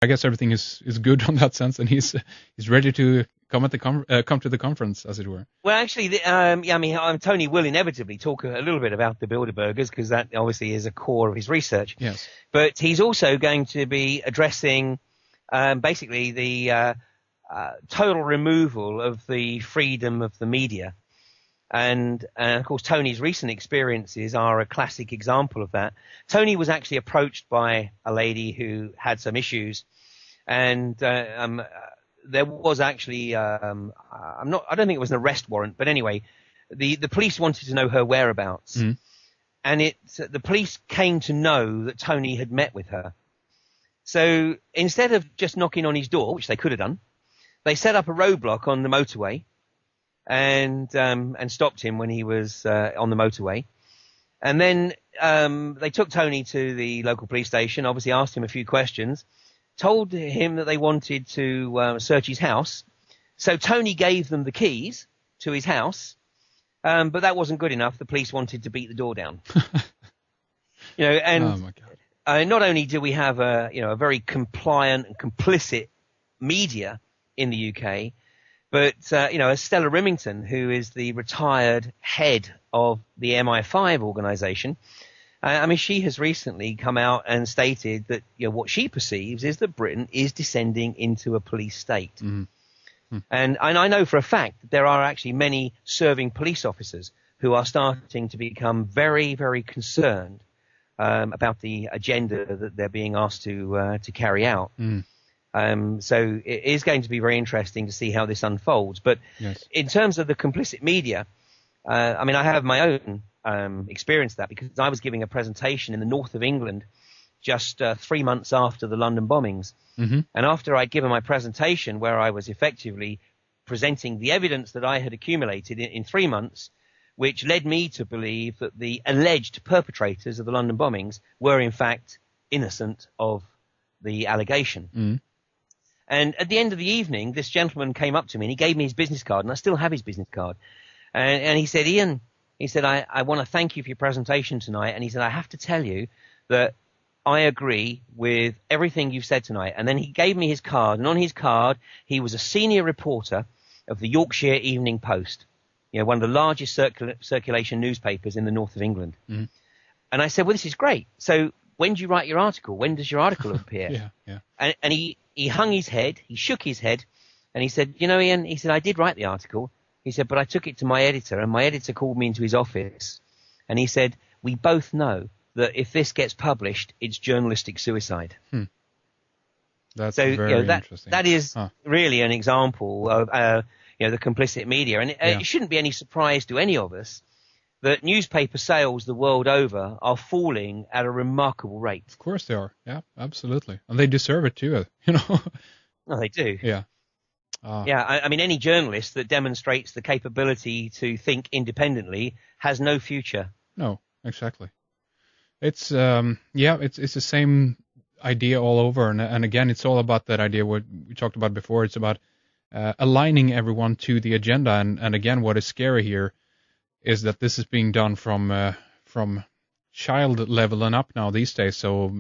I guess everything is good on that sense, and he's ready to come to the conference, as it were. Well, actually, Tony will inevitably talk a little bit about the Bilderbergers, because that obviously is a core of his research. Yes. But he's also going to be addressing basically the total removal of the freedom of the media. And of course, Tony's recent experiences are a classic example of that. Tony was actually approached by a lady who had some issues, and there was actually I don't think it was an arrest warrant, but anyway, the police wanted to know her whereabouts, and the police came to know that Tony had met with her. So instead of just knocking on his door, which they could have done, they set up a roadblock on the motorway and stopped him when he was on the motorway. And then they took Tony to the local police station, obviously asked him a few questions, told him that they wanted to search his house. So Tony gave them the keys to his house, but that wasn't good enough. The police wanted to beat the door down. And oh my God. Not only do we have a very compliant and complicit media in the UK, but as Stella Rimington, who is the retired head of the MI5 organization, she has recently come out and stated that what she perceives is that Britain is descending into a police state. And I know for a fact that there are actually many serving police officers who are starting to become very, very concerned about the agenda that they're being asked to carry out. So it is going to be very interesting to see how this unfolds. But yes. In terms of the complicit media, I have my own experience of that, because I was giving a presentation in the north of England just 3 months after the London bombings. And after I'd given my presentation, where I was effectively presenting the evidence that I had accumulated in 3 months, which led me to believe that the alleged perpetrators of the London bombings were in fact innocent of the allegation. And at the end of the evening, this gentleman came up to me and he gave me his business card, and I still have his business card. And he said, Ian, he said, I want to thank you for your presentation tonight. And he said, I have to tell you that I agree with everything you've said tonight. And then he gave me his card, and on his card, he was a senior reporter of the Yorkshire Evening Post, one of the largest circulation newspapers in the north of England. And I said, well, this is great. So when do you write your article? When does your article appear? Yeah. And he hung his head, he shook his head, and he said, Ian, he said, I did write the article. He said, but I took it to my editor, and my editor called me into his office, and he said, we both know that if this gets published, it's journalistic suicide. That's very interesting. That is really an example of the complicit media, and it shouldn't be any surprise to any of us that newspaper sales the world over are falling at a remarkable rate. Of course they are. Yeah, absolutely. And they deserve it too, No, they do. Yeah. Any journalist that demonstrates the capability to think independently has no future. No, exactly. It's it's the same idea all over, and again, it's all about that idea what we talked about before. It's about aligning everyone to the agenda, and again, what is scary here is that this is being done from child level and up now these days. So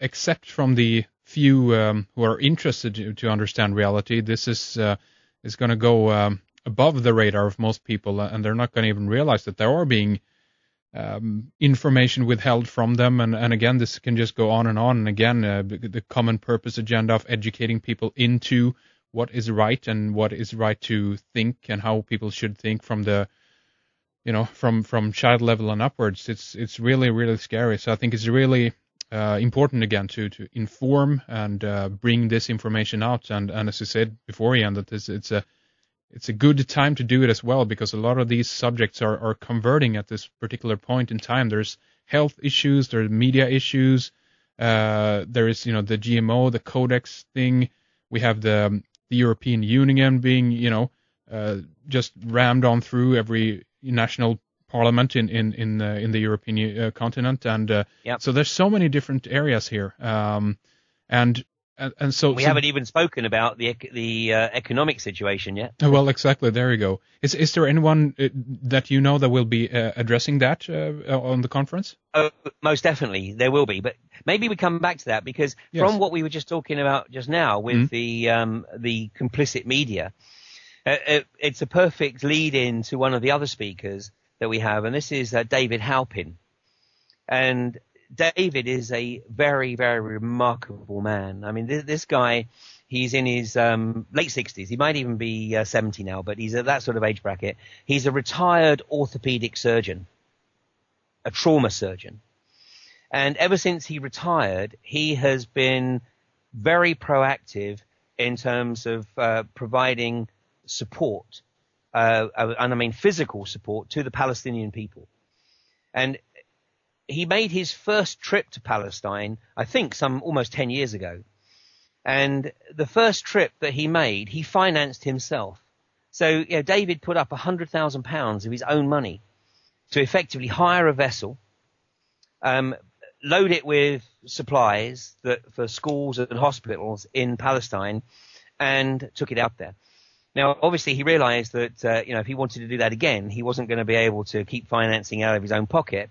except from the few who are interested to understand reality, this is going to go above the radar of most people, and they're not going to even realize that there are being information withheld from them, and again, this can just go on, and again, the common purpose agenda of educating people into what is right and what is right to think, and how people should think from the from child level and upwards. It's really, really scary. So I think it's really important again to inform and bring this information out, and as I said before, Ian, that it's a good time to do it as well, because a lot of these subjects are converting at this particular point in time. There's health issues, there's media issues, there is the GMO, the Codex thing. We have the European Union being just rammed on through every national parliament in the European continent, and so there's so many different areas here, and And so We haven't even spoken about the economic situation yet. well, exactly. There you go. Is there anyone that you know that will be addressing that on the conference? Oh, most definitely there will be, but maybe we come back to that because from what we were just talking about just now with the complicit media, it's a perfect lead in to one of the other speakers that we have, and this is David Halpin. And David is a very, very remarkable man. I mean, this guy, he's in his late 60s. He might even be 70 now, but he's at that sort of age bracket. He's a retired orthopedic surgeon, a trauma surgeon. And ever since he retired, he has been very proactive in terms of providing support, and I mean physical support to the Palestinian people. And he made his first trip to Palestine, I think, almost 10 years ago. And the first trip that he made, he financed himself. So, David put up £100,000 of his own money to effectively hire a vessel, load it with supplies for schools and hospitals in Palestine, and took it out there. Now, obviously, he realized that, if he wanted to do that again, he wasn't going to be able to keep financing out of his own pocket.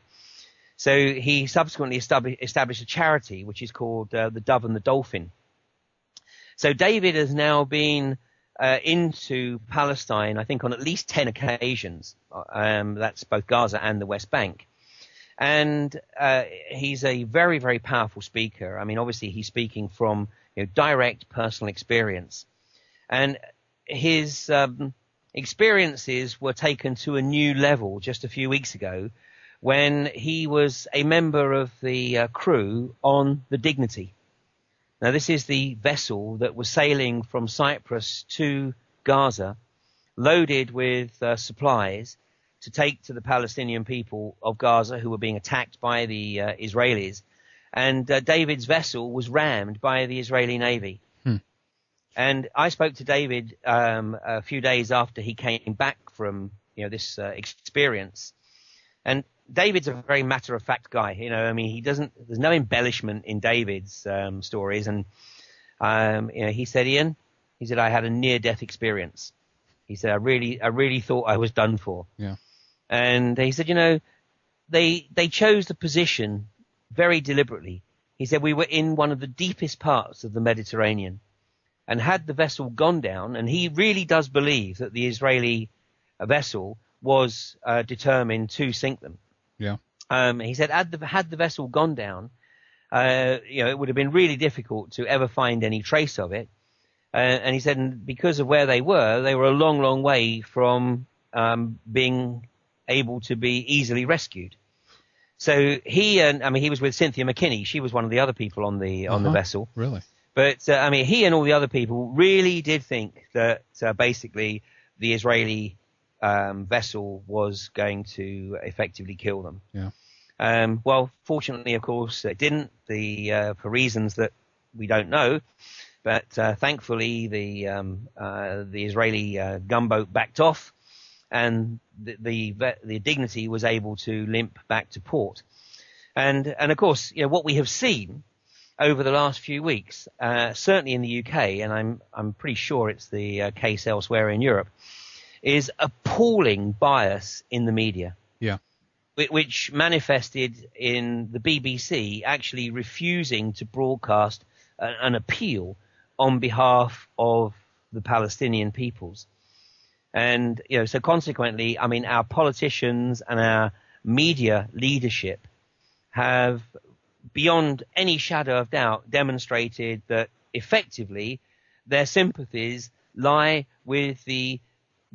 So he subsequently established a charity, which is called the Dove and the Dolphin. So David has now been into Palestine, I think, on at least 10 occasions. That's both Gaza and the West Bank. And he's a very, very powerful speaker. I mean, obviously, he's speaking from direct personal experience. And his experiences were taken to a new level just a few weeks ago when he was a member of the crew on the Dignity. Now, this is the vessel that was sailing from Cyprus to Gaza, loaded with supplies to take to the Palestinian people of Gaza who were being attacked by the Israelis. And David's vessel was rammed by the Israeli Navy. And I spoke to David a few days after he came back from this experience. And David's a very matter-of-fact guy. I mean, there's no embellishment in David's stories. And, he said, Ian, I had a near-death experience. He said, I really thought I was done for. Yeah. And he said, they chose the position very deliberately. He said, we were in one of the deepest parts of the Mediterranean. And had the vessel gone down, and he really does believe that the Israeli vessel was determined to sink them. Yeah. He said, had the vessel gone down, it would have been really difficult to ever find any trace of it. And he said, because of where they were a long, long way from being able to be easily rescued. So he was with Cynthia McKinney. She was one of the other people on the vessel. Really? But he and all the other people really did think that basically the Israeli vessel was going to effectively kill them. Yeah. Well, fortunately, of course, it didn't. For reasons that we don't know. But thankfully, the Israeli gunboat backed off, and the Dignity was able to limp back to port. And of course, what we have seen over the last few weeks, certainly in the UK, and I'm pretty sure it's the case elsewhere in Europe, is appalling bias in the media. Yeah. Which manifested in the BBC actually refusing to broadcast an appeal on behalf of the Palestinian peoples. And, so consequently, our politicians and our media leadership have, beyond any shadow of doubt, demonstrated that effectively their sympathies lie with the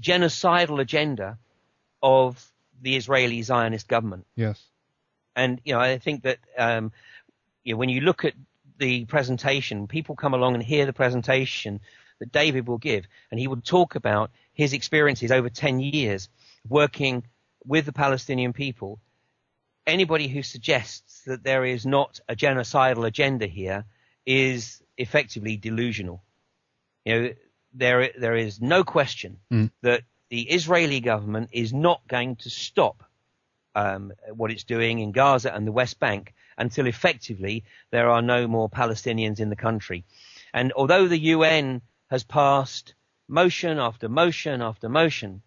genocidal agenda of the Israeli Zionist government. Yes. And, I think that, when you look at the presentation, people come along and hear the presentation that David will give, and he will talk about his experiences over 10 years working with the Palestinian people. Anybody who suggests that there is not a genocidal agenda here is effectively delusional. There is no question that the Israeli government is not going to stop what it's doing in Gaza and the West Bank until effectively there are no more Palestinians in the country. And although the UN has passed motion after motion after motion,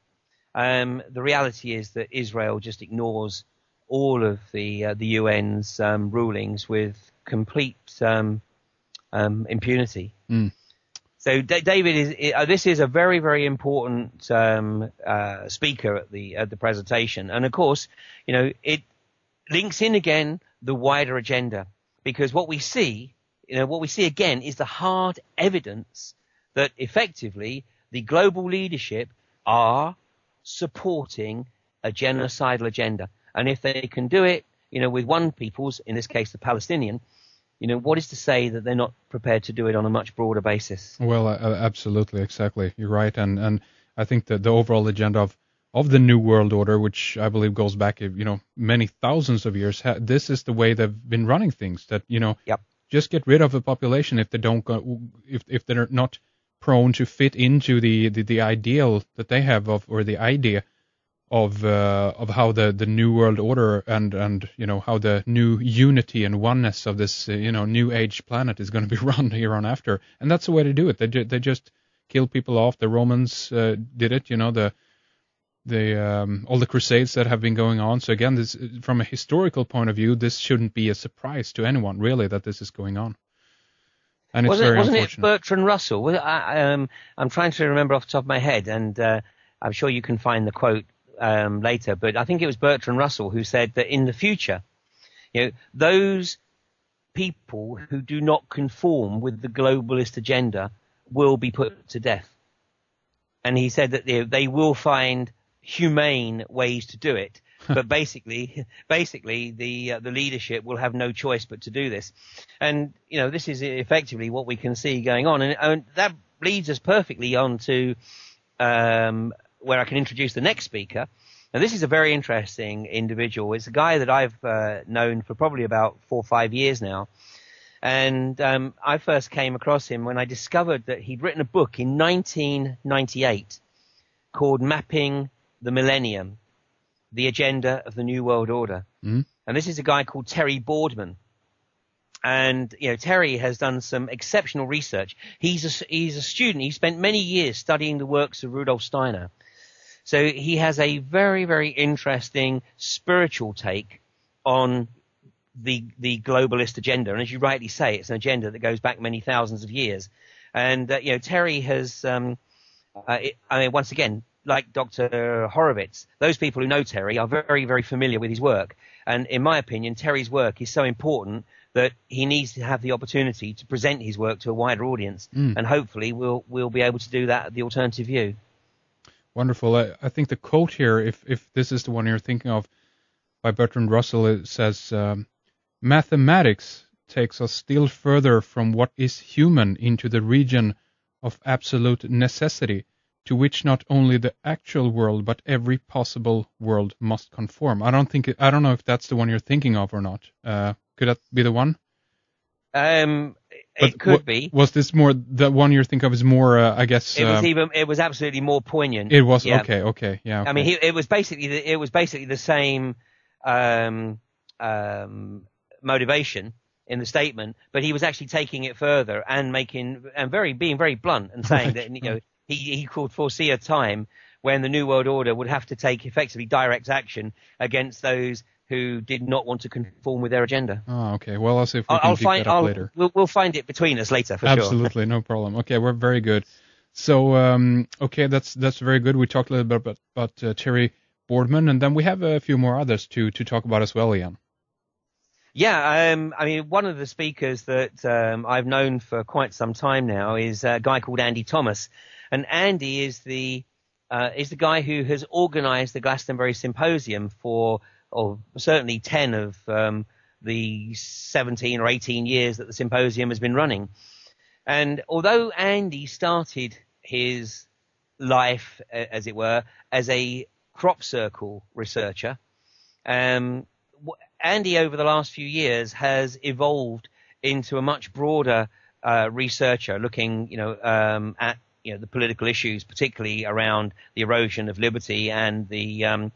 the reality is that Israel just ignores all of the UN's rulings with complete impunity. Mm. So David this is a very, very important speaker at the presentation, and of course, it links in again the wider agenda, because what we see again is the hard evidence that effectively the global leadership are supporting a genocidal agenda, and if they can do it, with one people's, in this case the Palestinian, what is to say that they're not prepared to do it on a much broader basis? Well, absolutely, exactly. You're right, and I think that the overall agenda of the New World Order, which I believe goes back, many thousands of years, this is the way they've been running things. That Yep. just get rid of a population if they don't go, if they're not prone to fit into the ideal that they have or the idea of how the New World Order and how the new unity and oneness of this new age planet is going to be run here on after, and that's the way to do it. They just kill people off. The Romans did it, all the crusades that have been going on. So again, this, from a historical point of view, this shouldn't be a surprise to anyone really that this is going on. And it's very wasn't unfortunate. it Bertrand Russell? I'm trying to remember off the top of my head, and I'm sure you can find the quote later, but I think it was Bertrand Russell who said that in the future, those people who do not conform with the globalist agenda will be put to death. And he said that they will find humane ways to do it, but basically the leadership will have no choice but to do this. And this is effectively what we can see going on, and that leads us perfectly on to where I can introduce the next speaker. Now, this is a very interesting individual. It's a guy that I've known for probably about 4 or 5 years now. And I first came across him when I discovered that he'd written a book in 1998 called Mapping the Millennium, the Agenda of the New World Order. Mm. And this is a guy called Terry Boardman. And Terry has done some exceptional research. He's a student. He spent many years studying the works of Rudolf Steiner. So he has a very, very interesting spiritual take on the globalist agenda. And as you rightly say, it's an agenda that goes back many thousands of years. And Terry has, once again, like Dr. Horowitz, those people who know Terry are very, very familiar with his work. And in my opinion, Terry's work is so important that he needs to have the opportunity to present his work to a wider audience. And hopefully we'll be able to do that at the Alternative View. Wonderful. I think the quote here, if this is the one you're thinking of, by Bertrand Russell, it says, mathematics takes us still further from what is human into the region of absolute necessity, to which not only the actual world but every possible world must conform. I don't know if that's the one you're thinking of or not. Could that be the one? It could be. Was this more the one you're thinking of? Is more, I guess. It was absolutely more poignant. It was. Yeah. Okay. Yeah. Okay. I mean, it was basically the same motivation in the statement, but he was actually taking it further and being very blunt and saying that he could foresee a time when the New World Order would have to take effectively direct action against those who did not want to conform with their agenda. Oh, okay. Well, I'll see if we can pick that up later. We'll find it between us later for Absolutely, no problem. Okay, we're very good. So, okay, that's very good. We talked a little bit about Terry Boardman, and then we have a few more others to talk about as well, Ian. Yeah, I mean, one of the speakers that I've known for quite some time now is a guy called Andy Thomas, and Andy is the guy who has organised the Glastonbury Symposium for certainly 10 of the 17 or 18 years that the symposium has been running. And although Andy started his life, as it were, as a crop circle researcher, Andy over the last few years has evolved into a much broader researcher, looking at the political issues, particularly around the erosion of liberty and the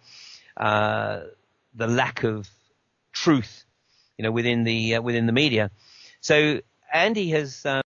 lack of truth, within the media. So Andy has